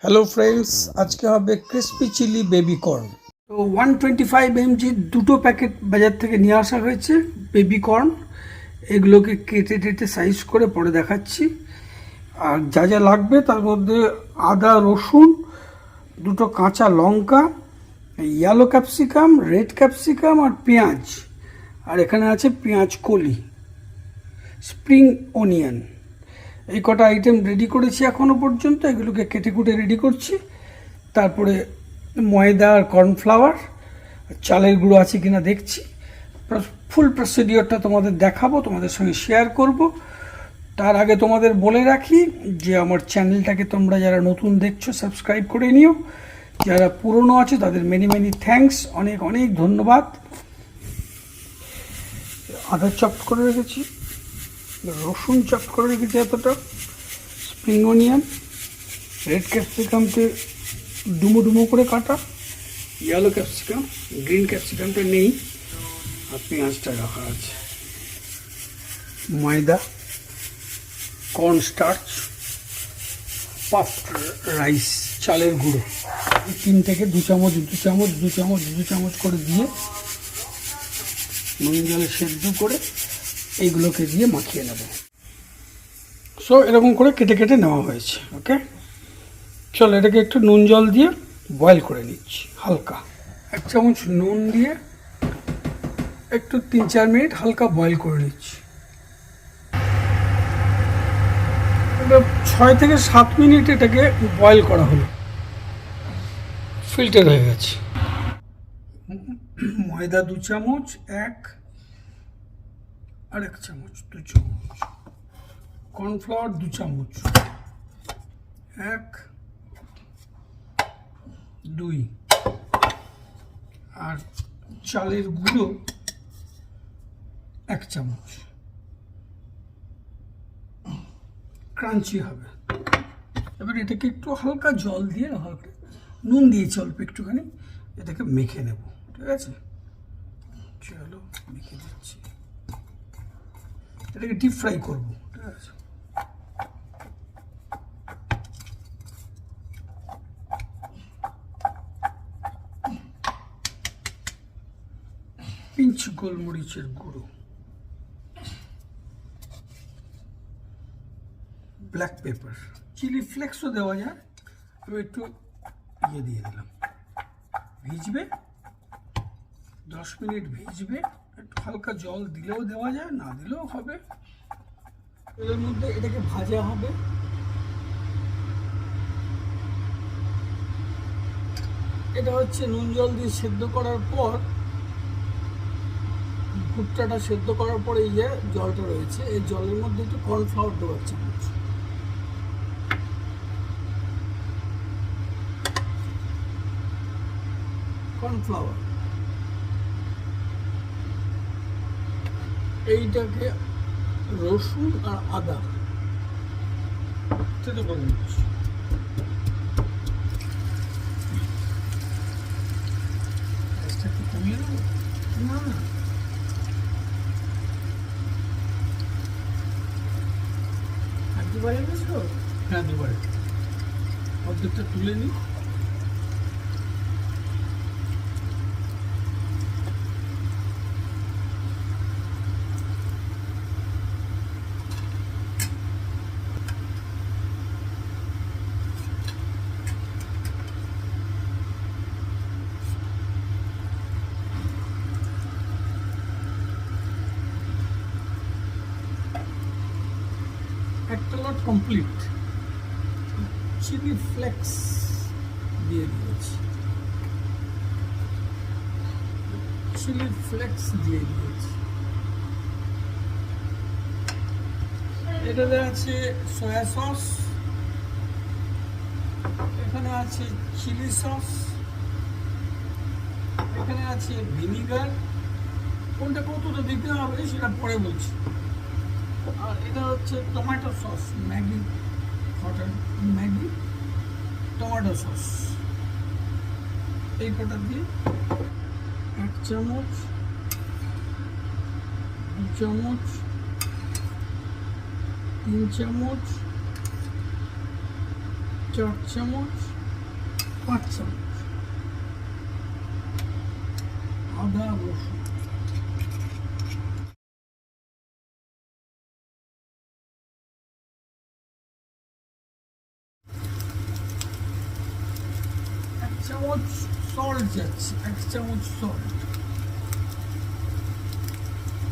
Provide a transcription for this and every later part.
Hello friends, আজকে হবে crispy chilli baby corn. তো 125 mg দুটো প্যাকেট বাজার থেকে নিয়ে আসা হয়েছে বেবি কর্ন। এগুলোকে কেটে টেটে সাইজ করে পরে দেখাচ্ছি। আর যা যা লাগবে তার মধ্যে আদা, রসুন, দুটো কাঁচা লঙ্কা, ইয়েলো ক্যাপসিকাম, রেড ক্যাপসিকাম আর পেঁয়াজ। আর এখানে আছে পেঁয়াজ কলি, স্প্রিং অনিয়ন। এই কটা আইটেম রেডি করেছি এখনও পর্যন্ত। এগুলোকে কেটে কুটে রেডি করছি। তারপরে ময়দা আর কর্নফ্লাওয়ার, চালের গুঁড়ো আছে কিনা দেখছি। ফুল প্রসিডিওরটা তোমাদের দেখাবো, তোমাদের সঙ্গে শেয়ার করব। তার আগে তোমাদের বলে রাখি যে আমার চ্যানেলটাকে তোমরা যারা নতুন দেখছো সাবস্ক্রাইব করে নিও, যারা পুরনো আছে তাদের মেনি মেনি থ্যাঙ্কস, অনেক অনেক ধন্যবাদ। আদা চপ করে রেখেছি, রসুন চপ করে রেখেছি এতটা, স্প্রিং অনিয়ন, রেড ক্যাপসিকামকে ডুমো ডুমো করে কাটা, ইয়েলো ক্যাপসিকাম, গ্রিন ক্যাপসিকামটা নেই, আর পেঁয়াজটা রাখা আছে, ময়দা, কর্ন স্টার্চ, পাফড রাইস, চালের গুঁড়ো 3 থেকে 2 চামচ করে দিয়ে নুন জলে সেদ্ধ করে এইগুলোকে দিয়ে মাখিয়ে নেব। সো এরকম করে কেটে কেটে নেওয়া হয়েছে। ওকে, চলো এটাকে একটু নুন জল দিয়ে বয়েল করে নিচ্ছি হালকা। 1 চামচ নুন দিয়ে একটু 3-4 মিনিট হালকা বয়েল করে নিচ্ছি। 6 থেকে 7 মিনিট এটাকে বয়েল করা হলো, ফিল্টার হয়ে গেছে। ময়দা 2 চামচ, 1 চামচ, 2 চামচ, কর্নফ্লাওয়ার 2 চামচ, 1, 2, আর চালের গুঁড়ো 1 চামচ, ক্রাঞ্চি হবে। এবার এটাকে একটু হালকা জল দিয়ে, হালকা নুন দিয়েছি অল্প একটুখানি, এটাকে মেখে নেব। ঠিক আছে, চলো মেখে দিচ্ছি। এটাকে ডিপ ফ্রাই করবো। ঠিক আছে, পিঞ্চ গোলমরিচের গুঁড়ো, ব্ল্যাক পেপার, চিলি ফ্লেক্সও দেওয়া যায়। আমি একটু দিয়ে দিলাম, ভিজবে 10 মিনিট ভিজবে। একটু হালকা জল দিলেও দেওয়া যায়, না দিলেও হবে। এর মধ্যে এটাকে ভাজা হবে। এটা হচ্ছে নুন জল দিয়ে সেদ্ধ করার পর, ভুট্টাটা সেদ্ধ করার পরে এই যে জলটা রয়েছে, এই জলের মধ্যে একটু কর্নফ্লাওয়ার দেওয়ার চামচ, কর্নফ্লাওয়ার। এইটাকে রসুন আর আদা থেতো করে নিচ্ছি। একটু কমিয়ে দেবো না, আর দুবারে মিশবো। হ্যাঁ, দুবারে। অর্ধেকটা তুলে নিই। একটা লট কমপ্লিট। চিলি ফ্লেক্স দিয়ে দিয়েছি, চিলি ফ্লেক্স দিয়ে দিয়েছি। এটাতে আছে সয়া সস, এখানে আছে চিলি সস, এখানে আছে ভিনিগার। কোনটা কতটা দিতে হবে সেটা পরে বলছি। আর এটা হচ্ছে টমেটো সস, ম্যাগি, হঠাৎ ম্যাগি টমেটো সস। এই কটা দিয়ে 1 চামচ, 2 চামচ, 3 চামচ, 4 চামচ, 5 চামচ আদা রসুন, 1 চামচ সল্ট যাচ্ছে, 1 চামচ সল্ট।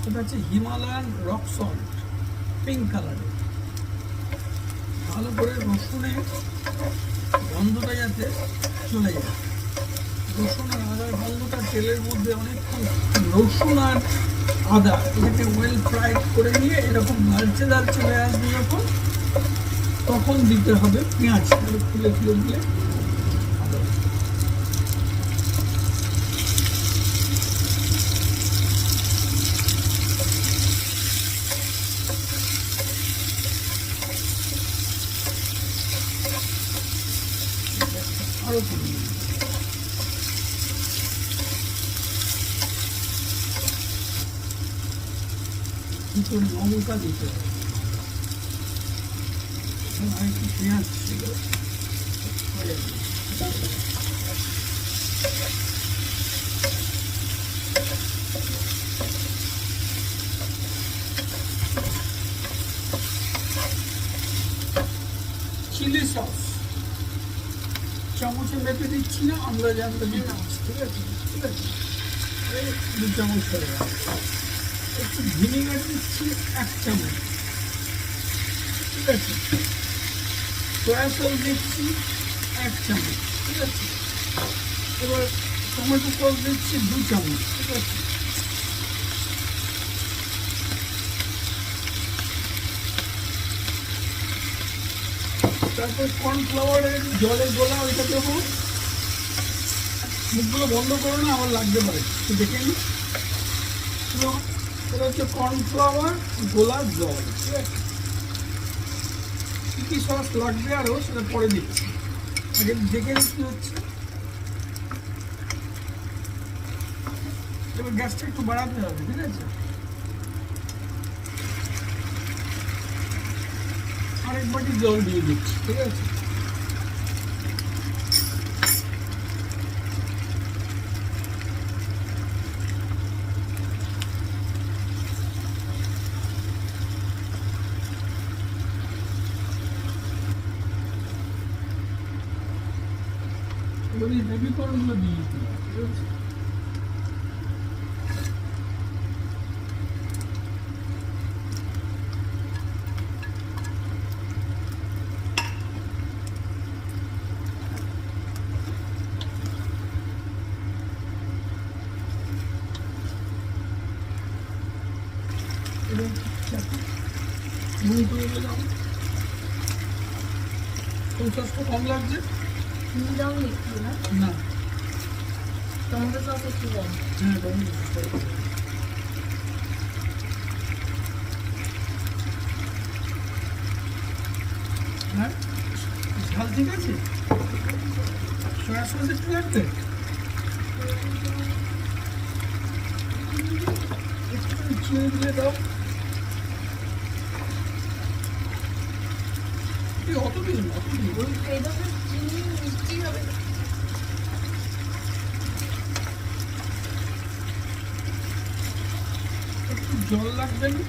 এটা হচ্ছে হিমালয়ান রক সল্ট, পিঙ্ক কালারের। ভালো করে রসুনের গন্ধটা যাতে চলে যায়, রসুন আর আদার গন্ধটা তেলের মধ্যে অনেকক্ষণ, রসুন আর আদা এটাকে ওয়েল ফ্রাইড করে নিয়ে এরকম লালচে লালচে হয়ে আসবে যখন, তখন দিতে হবে পেঁয়াজ খুলে খুলে দিয়ে। আরো দুটো লঙ্কা দিতে হবে, একটু পেঁয়াজ ছিল। চিলি সস চামচে মেপে দিচ্ছি না, আমরা জানতে দিচ্ছি, ঠিক আছে? ঠিক আছে, 2 চামচ করে একটু ভিনিগার দিচ্ছি 1 চামচ, ঠিক আছে? সয়া সস দিচ্ছি 1 চামচ, ঠিক আছে? এবার টমেটো সস দিচ্ছি 2 চামচ, ঠিক আছে? তারপর কর্নফ্লাওয়ারের জলে গোলা ওইটা দেবো। মুখগুলো বন্ধ করো না, আমার লাগতে পারে, একটু দেখে নিই। এটা হচ্ছে কর্নফ্লাওয়ার গোলার জল, ঠিক আছে? কী কী সস লাগবে আরও সেটা পরে দিচ্ছি, আগে দেখে নিই কী হচ্ছে। এবার গ্যাসটা একটু বাড়াতে হবে, ঠিক আছে? আরেক বাটি জল দিয়ে দিচ্ছি, ঠিক আছে? এবার এই বেবিকর্নগুলো দিয়ে দিতে হবে, ঠিক আছে? সসটা কম লাগছে না, টমেটো সস একটু কম। হ্যাঁ টমেটো সস। হ্যাঁ ঝাল ঠিক আছে? সয়া সস একটু লাগবে, একটু চিনি দিয়ে দাও। অত দিন এটা তো চিনি মিষ্টি হবে। একটু জল লাগবে না?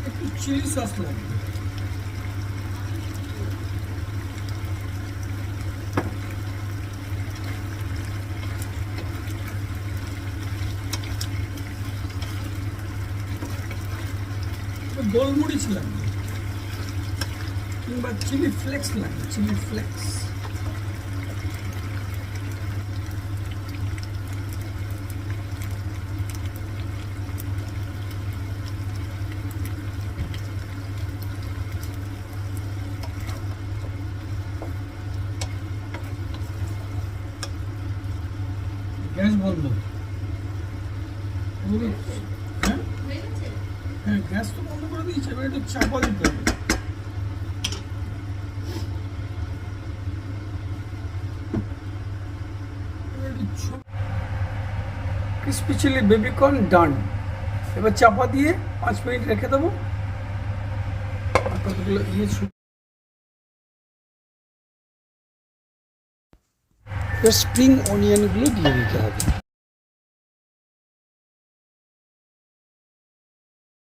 একটু চিলি সস লাগবে। গোলমরিচ লাগবে কিংবা চিলি ফ্লেক্স লাগবে, চিলি ফ্লেক্স। গ্যাস বন্ধ। হ্যাঁ গ্যাস তো বন্ধ করে দিয়েছে, এবার একটু চাপা দিতে হবে। ক্রিসপি চিলি বেবিকর্ন ডান। এবার চাপা দিয়ে 5 মিনিট রেখে দেবো। কতগুলো স্প্রিং অনিয়নগুলো দিয়ে দিতে হবে।